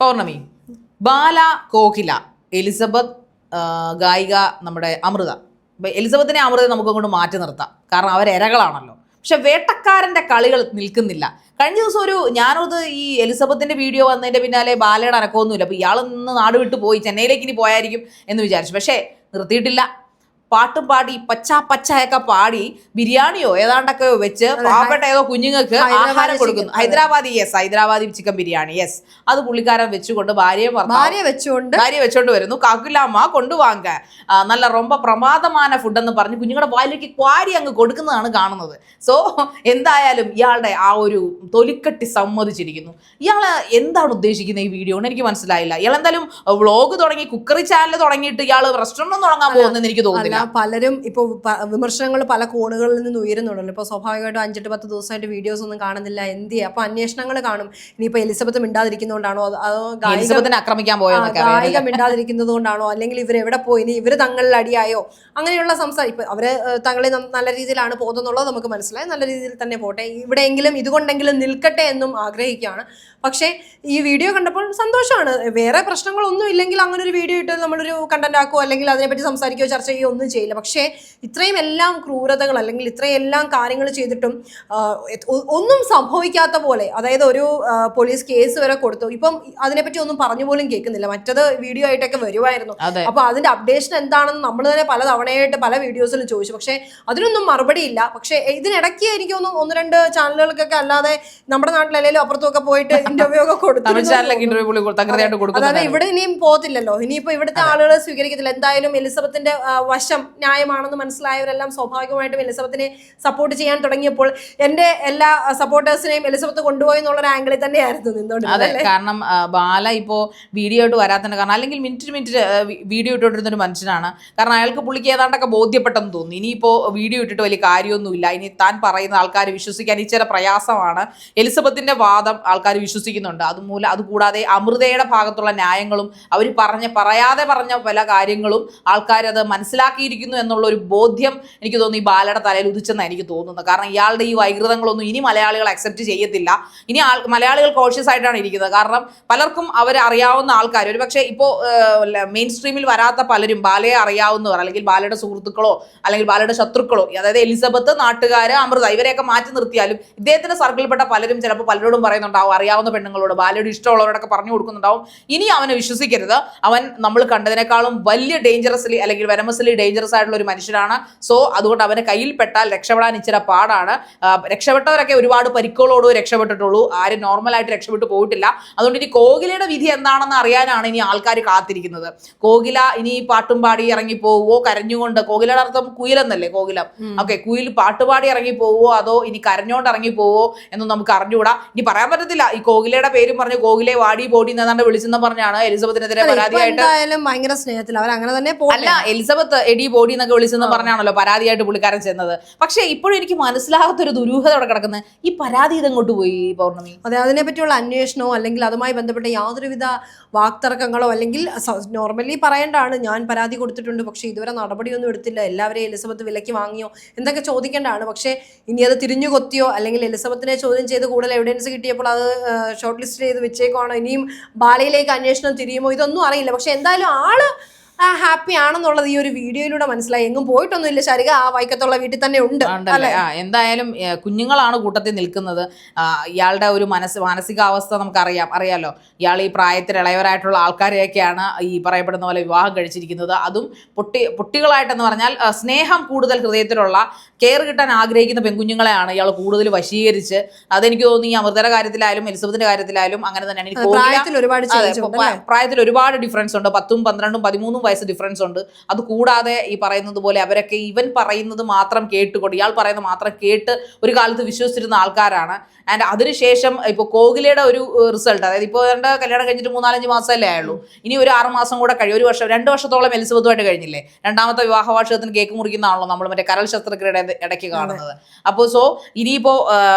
പൗർണമി, ബാല, Kokila, Elizabeth, ഗായിക നമ്മുടെ അമൃത. എലിസബത്തിനെ അമൃത നമുക്ക് അങ്ങോട്ട് മാറ്റി നിർത്താം, കാരണം അവർ ഇരകളാണല്ലോ. പക്ഷെ വേട്ടക്കാരന്റെ കളികൾ നിൽക്കുന്നില്ല. കഴിഞ്ഞ ദിവസം ഞാനത് ഈ എലിസബത്തിന്റെ വീഡിയോ വന്നതിന്റെ പിന്നാലെ ബാലയുടെ അനക്കമൊന്നുമില്ല. അപ്പൊ ഇയാൾ നിന്ന് നാട് വിട്ടു പോയി, ചെന്നൈയിലേക്ക് ഇനി പോയായിരിക്കും എന്ന് വിചാരിച്ചു. പക്ഷേ നിർത്തിയിട്ടില്ല. പാട്ടും പാടി പച്ചയൊക്കെ പാടി ബിരിയാണിയോ ഏതാണ്ടൊക്കെ വെച്ച് പാവപ്പെട്ട ഏതോ കുഞ്ഞുങ്ങൾക്ക് ആഹാരം കൊടുക്കുന്നു. ഹൈദരാബാദി ചിക്കൻ ബിരിയാണി, അത് പുള്ളിക്കാരൻ വെച്ചുകൊണ്ട് ഭാര്യ വെച്ചുകൊണ്ട് വരുന്നു. കാക്കുലാമ്മ കൊണ്ടുവാങ്ക, നല്ല ரொம்ப പ്രമാദமான ഫുഡ് എന്ന് പറഞ്ഞ് കുഞ്ഞുങ്ങളുടെ വായിലേക്ക് ക്വാരി അങ്ങ് കൊടുക്കുന്നതാണ് കാണുന്നത്. സോ എന്തായാലും ഇയാളുടെ ആ ഒരു തൊലിക്കട്ടി സമ്മതിച്ചിരിക്കുന്നു. ഇയാള് എന്താണ് ഉദ്ദേശിക്കുന്നത് ഈ വീഡിയോ എനിക്ക് മനസ്സിലായില്ല. ഇയാൾ എന്തായാലും വ്ളോഗ് തുടങ്ങി, കുക്കറി ചാനൽ തുടങ്ങിയിട്ട് ഇയാൾ റെസ്റ്റോറന്റ് തുടങ്ങാൻ പോകുന്നെന്ന് എനിക്ക് തോന്നുന്നില്ല. പലരും ഇപ്പോൾ വിമർശനങ്ങൾ പല കോണുകളിൽ നിന്ന് ഉയരുന്നുണ്ടല്ലോ. ഇപ്പോൾ സ്വാഭാവികമായിട്ടും 5-10 ദിവസമായിട്ട് വീഡിയോസ് ഒന്നും കാണുന്നില്ല, എന്ത് അപ്പൊ അന്വേഷണങ്ങൾ കാണും. ഇനിയിപ്പോ എലിസബത്ത് മിണ്ടാതിരിക്കുന്നതുകൊണ്ടാണോ, അതോ ഗായിക മിണ്ടാതിരിക്കുന്നത് കൊണ്ടാണോ, അല്ലെങ്കിൽ ഇവരെവിടെ പോയി, ഇനി ഇവര് തങ്ങളിൽ അടിയായോ, അങ്ങനെയുള്ള ഇപ്പൊ അവര് തങ്ങളെ നല്ല രീതിയിലാണ് പോകുന്നുള്ളത് നമുക്ക് മനസ്സിലായി. നല്ല രീതിയിൽ തന്നെ പോട്ടെ, ഇവിടെയെങ്കിലും ഇതുകൊണ്ടെങ്കിലും നിൽക്കട്ടെ എന്നും ആഗ്രഹിക്കുകയാണ്. പക്ഷേ ഈ വീഡിയോ കണ്ടപ്പോൾ സന്തോഷമാണ്. വേറെ പ്രശ്നങ്ങളൊന്നും ഇല്ലെങ്കിൽ അങ്ങനെ ഒരു വീഡിയോ ഇട്ട് നമ്മളൊരു കണ്ടന്റ് ആക്കുകയോ അല്ലെങ്കിൽ അതിനെപ്പറ്റി സംസാരിക്കുകയോ ചർച്ച ചെയ്യുകയോ ഒന്നും ചെയ്യില്ല. പക്ഷേ ഇത്രയും എല്ലാം ക്രൂരതകൾ അല്ലെങ്കിൽ ഇത്രയും എല്ലാം കാര്യങ്ങൾ ചെയ്തിട്ടും ഒന്നും സംഭവിക്കാത്ത പോലെ, അതായത് ഒരു പോലീസ് കേസ് വരെ കൊടുത്തു. ഇപ്പം അതിനെപ്പറ്റി ഒന്നും പറഞ്ഞു പോലും കേൾക്കുന്നില്ല. മറ്റത് വീഡിയോ ആയിട്ടൊക്കെ വരുമായിരുന്നു. അപ്പൊ അതിന്റെ അപ്ഡേഷൻ എന്താണെന്ന് നമ്മൾ തന്നെ പല തവണയായിട്ട് പല വീഡിയോസിലും ചോദിച്ചു. പക്ഷെ അതിനൊന്നും മറുപടി ഇല്ല. പക്ഷെ ഇതിനിടയ്ക്ക് എനിക്ക് തോന്നുന്നു 1-2 ചാനലുകൾക്കൊക്കെ അല്ലാതെ നമ്മുടെ നാട്ടിലല്ലെങ്കിലും അപ്പുറത്തും ഒക്കെ പോയിട്ട് ഇന്റർവ്യൂ ഒക്കെ കൊടുത്തു. അതായത് ഇവിടെ ഇനിയും പോകത്തില്ലല്ലോ. ഇനിയിപ്പോ ഇവിടുത്തെ ആളുകൾ സ്വീകരിക്കത്തില്ല. എന്തായാലും എലിസബത്തിന്റെ വശം ന്യായമാണെന്ന് മനസ്സിലായവരെല്ലാം സ്വാഭാവികമായിട്ടും എലിസബത്തിനെ സപ്പോർട്ട് ചെയ്യാൻ തുടങ്ങിയപ്പോൾ എന്റെ എല്ലാ സപ്പോർട്ടേഴ്സിനെയും എലിസബത്ത് കൊണ്ടുപോയി എന്നുള്ളൊരു ആംഗിളിൽ തന്നെയായിരുന്നു നിന്നോണ്ട്. അതെ, കാരണം ബാല ഇപ്പോ വീഡിയോ ഇട്ട് വരാത്തതിന്റെ കാരണം, അല്ലെങ്കിൽ മിനിറ്റ് വീഡിയോ ഇട്ടുകൊണ്ടിരുന്ന ഒരു മനുഷ്യനാണ്. കാരണം അയാൾക്ക് പുള്ളിക്ക് ഏതാണ്ടൊക്കെ ബോധ്യപ്പെട്ടെന്ന് തോന്നുന്നു. ഇനിയിപ്പോ വീഡിയോ ഇട്ടിട്ട് വലിയ കാര്യമൊന്നുമില്ല, ഇനി താൻ പറയുന്ന ആൾക്കാർ വിശ്വസിക്കാൻ ഇച്ചിരി പ്രയാസമാണ്. എലിസബത്തിന്റെ വാദം ആൾക്കാർ വിശ്വസിക്കുന്നുണ്ട്. അതുകൂടാതെ അമൃതയുടെ ഭാഗത്തുള്ള ന്യായങ്ങളും അവർ പറയാതെ പറഞ്ഞ പല കാര്യങ്ങളും ആൾക്കാരത് മനസ്സിലാക്കിയിരിക്കുന്നു എന്നുള്ള ഒരു ബോധ്യം എനിക്ക് തോന്നുന്നു ഈ ബാലയുടെ തലയിൽ ഉദിച്ചെന്നാണ് എനിക്ക് തോന്നുന്നത്. കാരണം ഇയാളുടെ ഈ വൈകൃതങ്ങളൊന്നും ഇനി മലയാളികൾ അക്സെപ്റ്റ് ചെയ്യത്തില്ല. ഇനി മലയാളികൾ കോഷ്യസ് ആയിട്ടാണ് ഇരിക്കുന്നത്. കാരണം പലർക്കും അവരറിയാവുന്ന ആൾക്കാർ, ഒരു പക്ഷേ ഇപ്പോൾ മെയിൻ സ്ട്രീമിൽ വരാത്ത പലരും ബാലയെ അറിയാവുന്നവർ, അല്ലെങ്കിൽ ബാലയുടെ സുഹൃത്തുക്കളോ അല്ലെങ്കിൽ ബാലയുടെ ശത്രുക്കളോ, അതായത് എലിസബത്ത്, നാട്ടുകാര്, അമൃത, ഇവരെയൊക്കെ മാറ്റി നിർത്തിയാലും ഇദ്ദേഹത്തിന്റെ സർക്കിളിൽപ്പെട്ട പലരും ചിലപ്പോൾ പലരോടും പറയുന്നുണ്ടാവും, അറിയാവുന്ന പെണ്ണുങ്ങളോട്, ബാലയുടെ ഇഷ്ടമുള്ളവരോടൊക്കെ പറഞ്ഞു കൊടുക്കുന്നുണ്ടാവും, ഇനി അവനെ വിശ്വസിക്കരുത്, അവൻ നമ്മൾ കണ്ടതിനേക്കാളും വലിയ ഡേഞ്ചറസ്ലി അല്ലെങ്കിൽ വെനമസ്ലി ഡേഞ്ചറസ് ആയിട്ടുള്ള ഒരു മനുഷ്യനാണ്. സോ അതുകൊണ്ട് അവന്റെ കയ്യിൽ പെട്ടാൽ രക്ഷപ്പെടാൻ ഇച്ചിരി പാടാണ്. രക്ഷപ്പെട്ടവരൊക്കെ ഒരുപാട് പരിക്കുകളോട് രക്ഷപ്പെട്ടിട്ടുള്ളൂ, ആരും നോർമലായിട്ട് രക്ഷപ്പെട്ടു പോയിട്ടില്ല. അതുകൊണ്ട് ഇനി കോകിലയുടെ വിധി എന്താണെന്ന് അറിയാനാണ് ഇനി ആൾക്കാർ കാത്തിരിക്കുന്നത്. കോകില ഇനി പാട്ടും പാടി ഇറങ്ങി പോവോ, കരഞ്ഞുകൊണ്ട്, കോകിലയുടെ അർത്ഥം കുയിലെന്നല്ലേ, കോകിലം, ഓക്കെ, കുയിൽ പാട്ടുപാടി ഇറങ്ങി പോവോ അതോ ഇനി കരഞ്ഞോണ്ട് ഇറങ്ങി പോവോ എന്നും നമുക്ക് അറിഞ്ഞുകൂടാ. ഇനി പറയാൻ പറ്റത്തില്ല. ഈ കോകിലയുടെ പേരും പറഞ്ഞ് കോകിലെ വാടി ബോഡി എന്നാണ്ട് വിളിച്ചെന്ന് പറഞ്ഞാണ് എലിസബത്തിനെതിരെ പരാതിയായിട്ട് ഭയങ്കര സ്നേഹത്തിൽ അവർ അങ്ങനെ തന്നെ അല്ല, എലിസബത്ത് എഡി ബോഡി എന്നൊക്കെ വിളിച്ചെന്ന് പറഞ്ഞാണല്ലോ പരാതിയായിട്ട് പുള്ളിക്കാരൻ ചെന്നത്. പക്ഷെ ഇപ്പോഴും എനിക്ക് മനസ്സിലാകാത്തൊരു ദുരൂഹത അവിടെ കിടക്കുന്നത്, ഈ പരാതി ഇതങ്ങോട്ട് പോയി പൗർണമി. അതെ, അതിനെപ്പറ്റിയുള്ള അന്വേഷണമോ അല്ലെങ്കിൽ അതുമായി ബന്ധപ്പെട്ട യാതൊരുവിധ വാക്തർക്കങ്ങളോ, അല്ലെങ്കിൽ നോർമലി പറയേണ്ടതാണ് ഞാൻ പരാതി കൊടുത്തിട്ടുണ്ട് പക്ഷെ ഇതുവരെ നടപടിയൊന്നും എടുത്തില്ല, എല്ലാവരെയും എലിസബത്ത് വിലയ്ക്ക് വാങ്ങിയോ എന്നൊക്കെ ചോദിക്കേണ്ടതാണ്. പക്ഷെ ഇനി അത് തിരിഞ്ഞു കൊത്തിയോ അല്ലെങ്കിൽ എലിസബത്തിനെ ചോദ്യം ചെയ്ത് കൂടുതൽ എവിഡൻസ് കിട്ടിയപ്പോൾ അത് ഷോർട്ട് ലിസ്റ്റ് ചെയ്ത് വെച്ചേക്കുവാണോ, ഇനിയും ബാലയിലേക്ക് അന്വേഷണം തിരിയുമോ, ഇതൊന്നും അറിയില്ല. പക്ഷെ എന്തായാലും ആള് ഹാപ്പി ആണെന്നുള്ളത് ഈ ഒരു വീഡിയോയിലൂടെ മനസ്സിലായി. എങ്ങും പോയിട്ടൊന്നുമില്ല, ശരിക ആ വൈക്കത്തുള്ള വീട്ടിൽ തന്നെ ഉണ്ട്. എന്തായാലും കുഞ്ഞുങ്ങളാണ് കൂട്ടത്തിൽ നിൽക്കുന്നത്. ഇയാളുടെ ഒരു മാനസികാവസ്ഥ അറിയാലോ. ഇയാൾ ഈ പ്രായത്തിൽ ഇളയവരായിട്ടുള്ള ആൾക്കാരെയൊക്കെയാണ് ഈ പറയപ്പെടുന്ന പോലെ വിവാഹം കഴിച്ചിരിക്കുന്നത്. അതും പൊട്ടികളായിട്ടെന്ന് പറഞ്ഞാൽ സ്നേഹം കൂടുതൽ ഹൃദയത്തിലുള്ള, കെയർ കിട്ടാൻ ആഗ്രഹിക്കുന്ന പെൺകുഞ്ഞുങ്ങളെയാണ് ഇയാൾ കൂടുതൽ വശീകരിച്ച്. അതെനിക്ക് തോന്നുന്നു ഈ അമൃതയുടെ കാര്യത്തിലായാലും എലിസബത്തിന്റെ കാര്യത്തിലായാലും അങ്ങനെ തന്നെയാണ്. പ്രായത്തിൽ ഒരുപാട് ഡിഫറൻസ് ഉണ്ട്, 10, 12, 13 വയസ്സ് ഡിഫറൻസ് ഉണ്ട്. അത് കൂടാതെ ഈ പറയുന്നത് പോലെ അവരൊക്കെ ഇവൻ പറയുന്നത് മാത്രം കേട്ടുകൊണ്ട്, ഇയാൾ പറയുന്നത് മാത്രം കേട്ട് ഒരു കാലത്ത് വിശ്വസിച്ചിരുന്ന ആൾക്കാരാണ്. ആൻഡ് അതിനുശേഷം ഇപ്പോൾ കോകിലയുടെ ഒരു റിസൾട്ട്, അതായത് ഇപ്പോൾ എൻ്റെ കല്യാണം കഴിഞ്ഞിട്ട് 3-4 മാസമല്ലേ ആയുള്ളൂ, ഇനി ഒരു 6 മാസം കൂടെ കഴിയും, 1 വർഷം 2 വർഷത്തോളം എലിസബത്തുമായിട്ട് കഴിഞ്ഞില്ലേ. 2ാമത്തെ വിവാഹ വാർഷികത്തിന് കേക്ക് മുറിക്കുന്നതാണല്ലോ നമ്മൾ മറ്റേ കരൾ ശസ്ത്രക്രിയയുടെ ഇടയ്ക്ക് കാണുന്നത്. അപ്പോൾ സോ ഇനിയിപ്പോൾ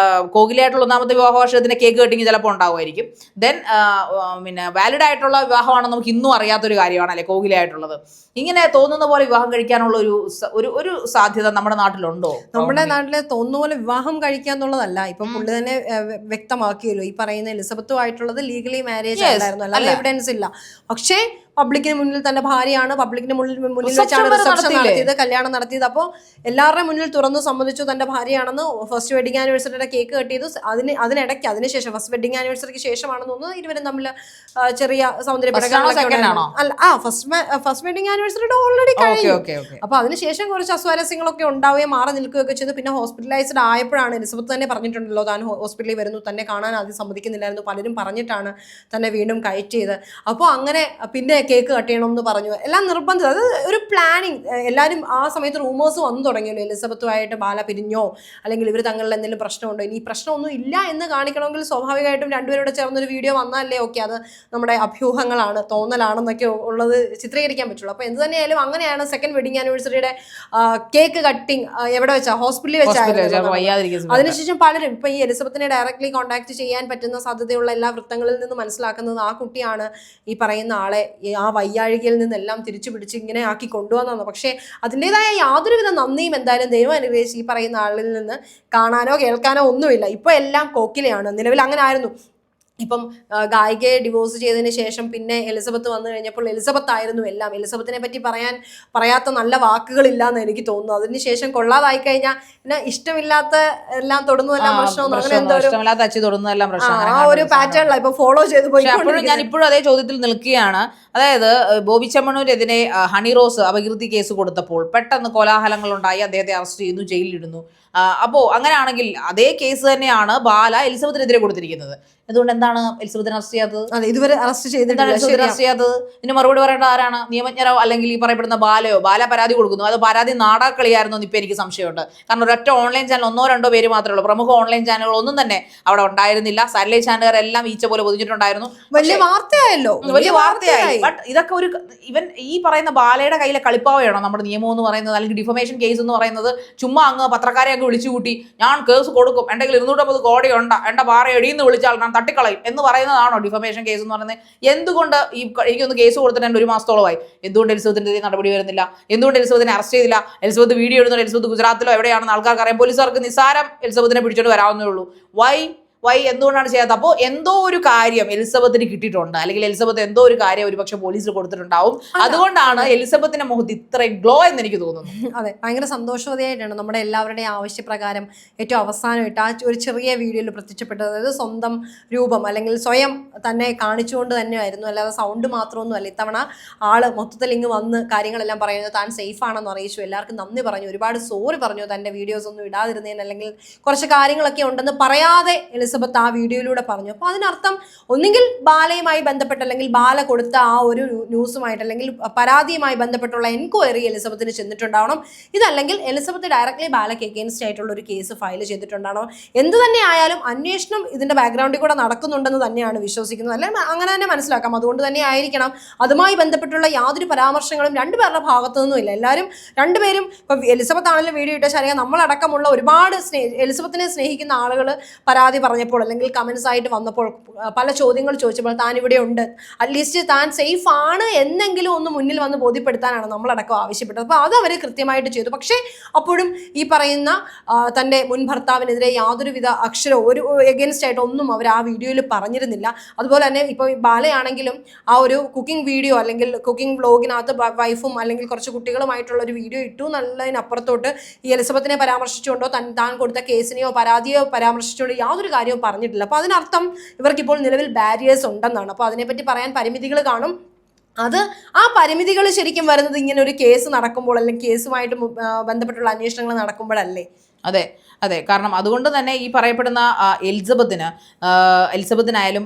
കോകിലയായിട്ടുള്ള 1ാമത്തെ വിവാഹ വാർഷികത്തിന് കേക്ക് കട്ടിങ് ചിലപ്പോൾ ഉണ്ടാവുമായിരിക്കും. ദെൻ പിന്നെ വാലിഡ് ആയിട്ടുള്ള വിവാഹമാണെന്ന് നമുക്ക് ഇന്നും അറിയാത്തൊരു കാര്യമാണ് അല്ലെ കോകിലയായിട്ടുള്ള. ആയിട്ടുള്ളത്. ഇങ്ങനെ തോന്നുന്ന പോലെ വിവാഹം കഴിക്കാനുള്ള ഒരു സാധ്യത നമ്മുടെ നാട്ടിലുണ്ടോ? നമ്മുടെ നാട്ടില് തോന്നുന്ന പോലെ വിവാഹം കഴിക്കുക എന്നുള്ളതല്ല. ഇപ്പൊ പുള്ളി തന്നെ വ്യക്തമാക്കിയല്ലോ, ഈ പറയുന്ന എലിസബത്തുമായിട്ടുള്ളത് ലീഗലി മാരേജ് ആയിരുന്നു, അല്ലാതെ എവിഡൻസ് ഇല്ല. പക്ഷേ പബ്ലിക്കിന് മുന്നിൽ തന്റെ ഭാര്യയാണ്, പബ്ലിക്കിന് മുന്നിൽ വെച്ചാണ് റിസപ്ഷൻ നടത്തിയത്, കല്യാണം നടത്തിയത്. അപ്പോൾ എല്ലാവരുടെയും മുന്നിൽ തുറന്നു സമ്മതിച്ചു തന്റെ ഭാര്യയാണെന്ന്. ഫസ്റ്റ് വെഡിങ് ആനിവേഴ്സറിയുടെ കേക്ക് കട്ട് ചെയ്തു. അതിനിടയ്ക്ക് അതിനുശേഷം ഫസ്റ്റ് വെഡിങ് ആനിവേഴ്സറിക്ക് ശേഷമാണെന്ന് തോന്നുന്നു ഇരുവരും തമ്മിൽ ചെറിയ സൗന്ദര്യ ഫസ്റ്റ് വെഡിങ് ആനിവേഴ്സറിയുടെ ഓൾറെഡി കഴിഞ്ഞു. അപ്പൊ അതിനുശേഷം കുറച്ച് അസ്വാരസ്യങ്ങളൊക്കെ ഉണ്ടാവുകയും മാറി നിൽക്കുകയൊക്കെ ചെയ്തു. പിന്നെ ഹോസ്പിറ്റലൈസ്ഡ് ആയപ്പോഴാണ് എലിസബത്ത് തന്നെ പറഞ്ഞിട്ടുണ്ടല്ലോ, താൻ ഹോസ്പിറ്റലിൽ വരുന്നു, തന്നെ കാണാൻ ആദ്യം സമ്മതിക്കുന്നില്ലായിരുന്നു, പലരും പറഞ്ഞിട്ടാണ് തന്നെ വീണ്ടും കയറ്റ് ചെയ്ത്. അപ്പോൾ അങ്ങനെ പിന്നെ കേക്ക് കട്ട് ചെയ്യണമെന്ന് പറഞ്ഞു, എല്ലാം നിർബന്ധിത. അത് ഒരു പ്ലാനിങ്. എല്ലാവരും ആ സമയത്ത് റൂമേഴ്സ് വന്നു തുടങ്ങിയല്ലോ, എലിസബത്തുമായിട്ട് ബാല പിരിഞ്ഞോ അല്ലെങ്കിൽ ഇവർ തങ്ങളിൽ എന്തെങ്കിലും പ്രശ്നമുണ്ടോ. ഇനി പ്രശ്നമൊന്നും ഇല്ല എന്ന് കാണിക്കണമെങ്കിൽ സ്വാഭാവികമായിട്ടും രണ്ടുപേരോട് ചേർന്നൊരു വീഡിയോ വന്നാലേ ഓക്കെ അത് നമ്മുടെ അഭ്യൂഹങ്ങളാണ്, തോന്നലാണെന്നൊക്കെ ഉള്ളത് ചിത്രീകരിക്കാൻ പറ്റുള്ളൂ. അപ്പോൾ എന്ത് തന്നെയായാലും അങ്ങനെയാണ് സെക്കൻഡ് വെഡിങ് ആനിവേഴ്സറിയുടെ കേക്ക് കട്ടിങ് എവിടെ വെച്ചാ, ഹോസ്പിറ്റലിൽ വെച്ചായിരുന്നു. അതിനുശേഷം പലരും ഇപ്പൊ ഈ എലിസബത്തിനെ ഡയറക്ട്ലി കോൺടാക്ട് ചെയ്യാൻ പറ്റുന്ന സാധ്യതയുള്ള എല്ലാ വൃത്തങ്ങളിൽ നിന്ന് മനസ്സിലാക്കുന്നത് ആ കുട്ടിയാണ് ഈ പറയുന്ന ആളെ ആ വയ്യാഴികയിൽ നിന്നെല്ലാം തിരിച്ചു പിടിച്ച് ഇങ്ങനെ ആക്കി കൊണ്ടുവന്നതാണ്. പക്ഷേ അതിൻ്റെതായ യാതൊരുവിധ നന്ദിയും എന്തായാലും ദൈവം അനുഗ്രഹിച്ച് ഈ പറയുന്ന ആളിൽ നിന്ന് കാണാനോ കേൾക്കാനോ ഒന്നുമില്ല. ഇപ്പൊ എല്ലാം കോക്കിലെയാണ്. നിലവിൽ അങ്ങനെ ആയിരുന്നു. ഇപ്പം ഗായികയെ ഡിവോഴ്സ് ചെയ്തതിന് ശേഷം പിന്നെ എലിസബത്ത് വന്നു കഴിഞ്ഞപ്പോൾ എലിസബത്ത് ആയിരുന്നു എല്ലാം. എലിസബത്തിനെ പറ്റി പറയാത്ത നല്ല വാക്കുകളില്ല എന്ന് എനിക്ക് തോന്നുന്നു. അതിനുശേഷം കൊള്ളാതായി കഴിഞ്ഞാൽ പിന്നെ ഇഷ്ടമില്ലാത്ത എല്ലാം തൊടുന്നതെല്ലാം പ്രശ്നം, അങ്ങനെ എന്തോ ആ ഒരു പാറ്റേണിലാണ് ഇപ്പൊ ഫോളോ ചെയ്ത് പോയി. ഞാൻ ഇപ്പോഴും അതേ ചോദ്യത്തിൽ നിൽക്കുകയാണ്. അതായത് ബോബി ചെമ്മണ്ണൂരെതിരെ ഹണി റോസ് അപകീർത്തി കേസ് കൊടുത്തപ്പോൾ പെട്ടെന്ന് കോലാഹലങ്ങൾ ഉണ്ടായി, അദ്ദേഹത്തെ അറസ്റ്റ് ചെയ്യുന്നു, ജയിലിലിടുന്നു. അപ്പോൾ അങ്ങനെയാണെങ്കിൽ അതേ കേസ് തന്നെയാണ് ബാല എലിസബത്തിനെതിരെ കൊടുത്തിരിക്കുന്നത്. എന്തുകൊണ്ട് എന്താണ് എലിസബത്തിനെ അറസ്റ്റ് ചെയ്യാത്തത്? അതെ, ഇതുവരെ അറസ്റ്റ് ചെയ്യാത്തത്? ഇതിന് മറുപടി പറയേണ്ട ആരാണ്? നിയമജ്ഞരോ അല്ലെങ്കിൽ ഈ പറയപ്പെടുന്ന ബാലയോ? ബാല പരാതി കൊടുക്കുന്നു, അത് പരാതി നാടാക്കളിയായിരുന്നു എന്ന് ഇപ്പൊ എനിക്ക് സംശയമുണ്ട്. കാരണം ഒരൊറ്റ ഓൺലൈൻ ചാനൽ 1-2 പേര് മാത്രമേ ഉള്ളൂ. പ്രമുഖ ഓൺലൈൻ ചാനലുകൾ ഒന്നും തന്നെ അവിടെ ഉണ്ടായിരുന്നില്ല. സാറ്റലൈറ്റ് ചാനലുകാരെല്ലാം ഈച്ച പോലെ പൊതിഞ്ഞിട്ടുണ്ടായിരുന്നു. വലിയ വാർത്തയായല്ലോ, വലിയ വാർത്തയായി. ബട്ട് ഇതൊക്കെ ഇവൻ ഈ പറയുന്ന ബാലയുടെ കയ്യിലെ കളിപ്പാവയാണോ നമ്മുടെ നിയമം എന്ന് പറയുന്നത്? അല്ലെങ്കിൽ ഡിഫമേഷൻ കേസ് എന്ന് പറയുന്നത് ചുമ്മാ അങ്ങ് പത്രക്കാരെ അങ്ങ് വിളിച്ചുകൂട്ടി ഞാൻ കേസ് കൊടുക്കും, എന്തെങ്കിലും 250 കോടി ഉണ്ട്, എന്റെ പാറ എടിയെന്ന് വിളിച്ചാൽ ഞാൻ തട്ടിക്കളയും എന്ന് പറയുന്നതാണോ ഡിഫമേഷൻ കേസ് എന്ന് പറയുന്നത്? എന്തുകൊണ്ട് എനിക്കൊന്ന് കേസ് കൊടുത്തിട്ട് 1 മാസത്തോളമായി, എന്തുകൊണ്ട് എലിസബത്തിന്റെ നടപടി വരുന്നില്ല? എന്തുകൊണ്ട് എലിസബത്തിനെ അറസ്റ്റ് ചെയ്തില്ല? എലിസബത്ത് വീഡിയോ ഇടുന്ന എലിസബത്ത് ഗുജറാത്തിലോ എവിടെയാണെന്ന് ആൾക്കാർക്ക് അറിയാം. പോലീസുകാർക്ക് നിസ്സാരം എലിസബത്തിനെ പിടിച്ചോണ്ട് വരാവുന്നേ ഉള്ളൂ. വൈ എന്തുകൊണ്ടാണ് ചെയ്യാത്തത്? അപ്പോൾ എന്തോ ഒരു കാര്യം എലിസബത്തിന് കിട്ടിയിട്ടുണ്ട്, അല്ലെങ്കിൽ എലിസബത്ത് എന്തോ ഒരു കാര്യം ഒരുപക്ഷെ പോലീസിൽ കൊടുത്തിട്ടുണ്ടാവും. അതുകൊണ്ടാണ് എലിസബത്തിന്റെ മുഖത്ത് ഇത്രയും ഗ്ലോ എന്ന് എനിക്ക് തോന്നുന്നു. അതെ, ഭയങ്കര സന്തോഷവതിയായിട്ടാണ് നമ്മുടെ എല്ലാവരുടെയും ആവശ്യപ്രകാരം ഏറ്റവും അവസാനമായിട്ട് ആ ഒരു ചെറിയ വീഡിയോയിൽ പ്രത്യക്ഷപ്പെട്ടത്. അതായത് സ്വന്തം രൂപം അല്ലെങ്കിൽ സ്വയം തന്നെ കാണിച്ചുകൊണ്ട് തന്നെയായിരുന്നു, അല്ലാതെ സൗണ്ട് മാത്രമൊന്നും അല്ല. ഇത്തവണ ആള് മൊത്തത്തിൽ ഇങ്ങ് വന്ന് കാര്യങ്ങളെല്ലാം പറയുന്നത് താൻ സേഫ് ആണെന്ന് അറിയിച്ചു, എല്ലാവർക്കും നന്ദി പറഞ്ഞു, ഒരുപാട് സോറി പറഞ്ഞു തന്റെ വീഡിയോസ് ഒന്നും ഇടാതിരുന്നതിന്, അല്ലെങ്കിൽ കുറച്ച് കാര്യങ്ങളൊക്കെ ഉണ്ടെന്ന് പറയാതെ എലിസബത്ത് ആ വീഡിയോയിലൂടെ പറഞ്ഞു. അപ്പോൾ അതിനർത്ഥം ഒന്നുകിൽ ബാലയുമായി ബന്ധപ്പെട്ട് അല്ലെങ്കിൽ ബാല കൊടുത്ത ആ ഒരു ന്യൂസുമായിട്ട് അല്ലെങ്കിൽ പരാതിയുമായി ബന്ധപ്പെട്ടുള്ള എൻക്വയറി എലിസബത്തിന് ചെന്നിട്ടുണ്ടാവണം. ഇതല്ലെങ്കിൽ എലിസബത്ത് ഡയറക്ട്ലി ബാലയ്ക്ക് എഗെയിൻസ്റ്റ് ആയിട്ടുള്ള ഒരു കേസ് ഫയൽ ചെയ്തിട്ടുണ്ടാവണം. എന്ത് തന്നെ ആയാലും അന്വേഷണം ഇതിന്റെ ബാക്ക്ഗ്രൗണ്ടിൽ കൂടെ നടക്കുന്നുണ്ടെന്ന് തന്നെയാണ് വിശ്വസിക്കുന്നത്, അല്ലെങ്കിൽ അങ്ങനെ തന്നെ മനസ്സിലാക്കാം. അതുകൊണ്ട് തന്നെ ആയിരിക്കണം അതുമായി ബന്ധപ്പെട്ടുള്ള യാതൊരു പരാമർശങ്ങളും രണ്ടുപേരുടെ ഭാഗത്തു നിന്നുമില്ല. എല്ലാവരും രണ്ടുപേരും ഇപ്പൊ എലിസബത്ത് ആണെങ്കിലും വീഡിയോ ഇട്ടാൽ അറിയാം, നമ്മളടക്കമുള്ള ഒരുപാട് എലിസബത്തിനെ സ്നേഹിക്കുന്ന ആളുകൾ പരാതി പറഞ്ഞപ്പോൾ അല്ലെങ്കിൽ കമന്റ്സ് ആയിട്ട് വന്നപ്പോൾ പല ചോദ്യങ്ങൾ ചോദിച്ചപ്പോൾ താൻ ഇവിടെ ഉണ്ട്, അറ്റ്ലീസ്റ്റ് താൻ സേഫ് ആണ് എന്നെങ്കിലും ഒന്ന് മുന്നിൽ വന്ന് ബോധ്യപ്പെടുത്താനാണ് നമ്മളടക്കം ആവശ്യപ്പെട്ടത്. അപ്പോൾ അത് അവർ കൃത്യമായിട്ട് ചെയ്തു. പക്ഷേ അപ്പോഴും ഈ പറയുന്ന തൻ്റെ മുൻ ഭർത്താവിനെതിരെ യാതൊരുവിധ അക്ഷരവും ഒരു എഗെയിൻസ്റ്റ് ആയിട്ട് ഒന്നും അവർ ആ വീഡിയോയിൽ പറഞ്ഞിരുന്നില്ല. അതുപോലെ തന്നെ ഇപ്പോൾ ബാലയാണെങ്കിലും ആ ഒരു കുക്കിംഗ് വീഡിയോ അല്ലെങ്കിൽ കുക്കിംഗ് വ്ലോഗിനകത്ത് വൈഫും അല്ലെങ്കിൽ കുറച്ച് കുട്ടികളുമായിട്ടുള്ള ഒരു വീഡിയോ ഇട്ടു എന്നുള്ളതിനപ്പുറത്തോട്ട് ഈ എലിസബത്തിനെ പരാമർശിച്ചുകൊണ്ടോ താൻ കൊടുത്ത കേസിനെയോ പരാതിയോ പരാമർശിച്ചുകൊണ്ടോ യാതൊരു കാര്യവും പറഞ്ഞിട്ടില്ല. അപ്പോൾ അതിനർത്ഥം ഇവർക്കിപ്പോൾ നിലവിൽ ബാരിയേഴ്സ് ഉണ്ടെന്നാണ്. അപ്പോൾ അതിനെപ്പറ്റി പറയാൻ പരിമിതികൾ കാണും. അത് ആ പരിമിതികൾ ശരിക്കും വരുന്നത് ഇങ്ങനെ ഒരു കേസ് നടക്കുമ്പോൾ അല്ലെങ്കിൽ കേസുമായിട്ട് ബന്ധപ്പെട്ടുള്ള അന്വേഷണങ്ങൾ നടക്കുമ്പോഴല്ലേ? അതെ, കാരണം അതുകൊണ്ട് തന്നെ ഈ പറയപ്പെടുന്ന എലിസബത്തിനായാലും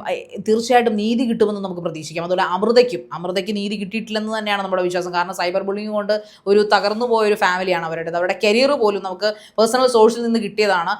തീർച്ചയായിട്ടും നീതി കിട്ടുമെന്ന് നമുക്ക് പ്രതീക്ഷിക്കാം. അതുപോലെ അമൃതയ്ക്ക് നീതി കിട്ടിയിട്ടില്ലെന്ന് തന്നെയാണ് നമ്മുടെ വിശ്വാസം. കാരണം സൈബർ ബുള്ളിങ് കൊണ്ട് ഒരു തകർന്നു പോയൊരു ഫാമിലിയാണ് അവരുടേത്. അവരുടെ കരിയർ പോലും നമുക്ക് പേഴ്സണൽ സോഴ്സിൽ നിന്ന് കിട്ടിയതാണ്.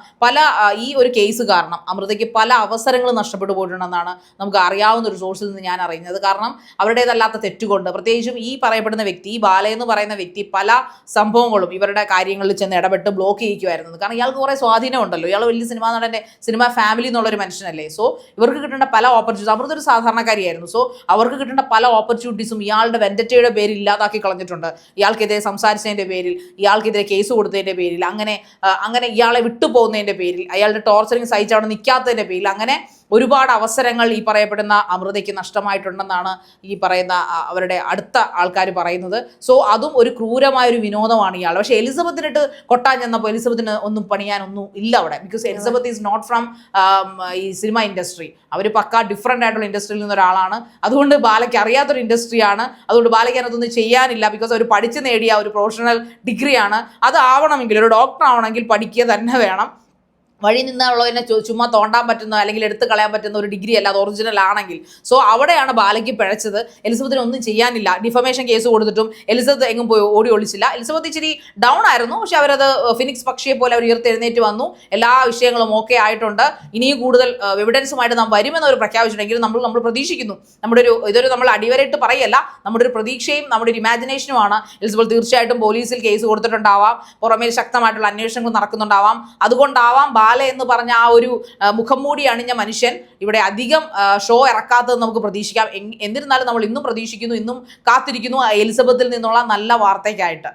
ഈ ഒരു കേസ് കാരണം അമൃതയ്ക്ക് പല അവസരങ്ങളും നഷ്ടപ്പെട്ടു പോയിട്ടുണ്ടെന്നാണ് നമുക്ക് അറിയാവുന്ന ഒരു സോഴ്സിൽ നിന്ന് ഞാൻ അറിയുന്നത്. കാരണം അവരുടേതല്ലാത്ത തെറ്റുകൊണ്ട്, പ്രത്യേകിച്ചും ഈ പറയപ്പെടുന്ന വ്യക്തി, ഈ ബാല എന്ന് പറയുന്ന വ്യക്തി പല സംഭവങ്ങളും ഇവരുടെ കാര്യങ്ങളിൽ ചെന്ന് ഇടപെട്ട് ബ്ലോക്ക് ചെയ്യിക്കുമായിരുന്നു. വരുന്നത്. കാരണം ഇയാൾക്ക് കുറേ സ്വാധീനം ഉണ്ടല്ലോ, ഇയാൾ വലിയ സിനിമാ നടൻ്റെ സിനിമാ ഫാമിലി എന്നുള്ളൊരു മനുഷ്യനല്ലേ. സോ ഇവർക്ക് കിട്ടേണ്ട പല ഓപ്പർച്യൂണിറ്റീസ്, അമൃത ഒരു സാധാരണക്കാരിയായിരുന്നു, സോ അവർക്ക് കിട്ടേണ്ട പല ഓപ്പർച്യൂണിറ്റീസും ഇയാളുടെ വെൻഡറ്റയുടെ പേരിൽ ഇല്ലാതാക്കി കളഞ്ഞിട്ടുണ്ട്. ഇയാൾക്കെതിരെ സംസാരിച്ചതിൻ്റെ പേരിൽ, ഇയാൾക്കെതിരെ കേസ് കൊടുത്തതിൻ്റെ പേരിൽ, അങ്ങനെ ഇയാളെ വിട്ടുപോകുന്നതിൻ്റെ പേരിൽ, അയാളുടെ ടോർച്ചറിങ് സഹിച്ച് അവിടെ നിൽക്കാത്തതിൻ്റെ പേരിൽ, അങ്ങനെ ഒരുപാട് അവസരങ്ങൾ ഈ പറയപ്പെടുന്ന അമൃതയ്ക്ക് നഷ്ടമായിട്ടുണ്ടെന്നാണ് ഈ പറയുന്ന അവരുടെ അടുത്ത ആൾക്കാർ പറയുന്നത്. സോ അതും ഒരു ക്രൂരമായൊരു വിനോദമാണ് ഇയാൾ. പക്ഷേ എലിസബത്തിനിട്ട് കൊട്ടാൻ ചെന്നപ്പോൾ എലിസബത്തിന് ഒന്നും പണിയാനൊന്നും ഇല്ല അവിടെ. Because Elizabeth is not from ഈ സിനിമ ഇൻഡസ്ട്രി. അവർ പക്കാ ഡിഫറെൻ്റ് ആയിട്ടുള്ള ഇൻഡസ്ട്രിയിൽ നിന്നൊരാളാണ്. അതുകൊണ്ട് ബാലയ്ക്ക് അറിയാത്തൊരു ഇൻഡസ്ട്രിയാണ്. അതുകൊണ്ട് ബാലയ്ക്ക് അതിനകത്തൊന്നും ചെയ്യാനില്ല. ബിക്കോസ് അവർ പഠിച്ച് നേടിയ ഒരു പ്രൊഫഷണൽ ഡിഗ്രിയാണ്. അത് ആവണമെങ്കിൽ, ഒരു ഡോക്ടർ ആവണമെങ്കിൽ പഠിക്കുക തന്നെ വേണം. വഴി നിന്നുള്ളതിനെ ചുമ്മാ തോണ്ടാൻ പറ്റുന്ന അല്ലെങ്കിൽ എടുത്ത് കളയാൻ പറ്റുന്ന ഒരു ഡിഗ്രി അല്ല അത് ഒറിജിനൽ ആണെങ്കിൽ. സോ അവിടെയാണ് ബാലയ്ക്ക് പിഴച്ചത്. എലിസബത്തിന് ഒന്നും ചെയ്യാനില്ല. ഡിഫമേഷൻ കേസ് കൊടുത്തിട്ടും എലിസബത്ത് എങ്ങും പോയി ഓടി ഒളിച്ചില്ല. എലിസബത്ത് ഇച്ചിരി ഡൗൺ ആയിരുന്നു, പക്ഷെ അവരത് ഫിനിക്സ് പക്ഷിയെ പോലെ അവർ ഉയർത്തെഴുന്നേറ്റ് വന്നു. എല്ലാ വിഷയങ്ങളും ഓക്കെ ആയിട്ടുണ്ട്. ഇനിയും കൂടുതൽ എവിഡൻസുമായിട്ട് നാം വരുമെന്ന് അവർ പ്രഖ്യാപിച്ചിട്ടുണ്ടെങ്കിലും നമ്മൾ പ്രതീക്ഷിക്കുന്നു. ഇതൊരു നമ്മൾ അടിവരയിട്ട് പറയല്ല, നമ്മുടെ ഒരു പ്രതീക്ഷയും നമ്മുടെ ഒരു ഇമാജിനേഷനുമാണ്. എലിസബത്ത് തീർച്ചയായിട്ടും പോലീസിൽ കേസ് കൊടുത്തിട്ടുണ്ടാവാം, പുറമേ ശക്തമായിട്ടുള്ള അന്വേഷണങ്ങൾ നടക്കുന്നുണ്ടാവാം. അതുകൊണ്ടാവാം ബാല എന്ന് പറഞ്ഞ ആ ഒരു മുഖം മൂടി അണിഞ്ഞ മനുഷ്യൻ ഇവിടെ അധികം ഷോ ഇറക്കാത്തത് നമുക്ക് പ്രതീക്ഷിക്കാം. എന്നിരുന്നാലും നമ്മൾ ഇന്നും പ്രതീക്ഷിക്കുന്നു, ഇന്നും കാത്തിരിക്കുന്നു എലിസബത്തിൽ നിന്നുള്ള നല്ല വാർത്തയ്ക്കായിട്ട്.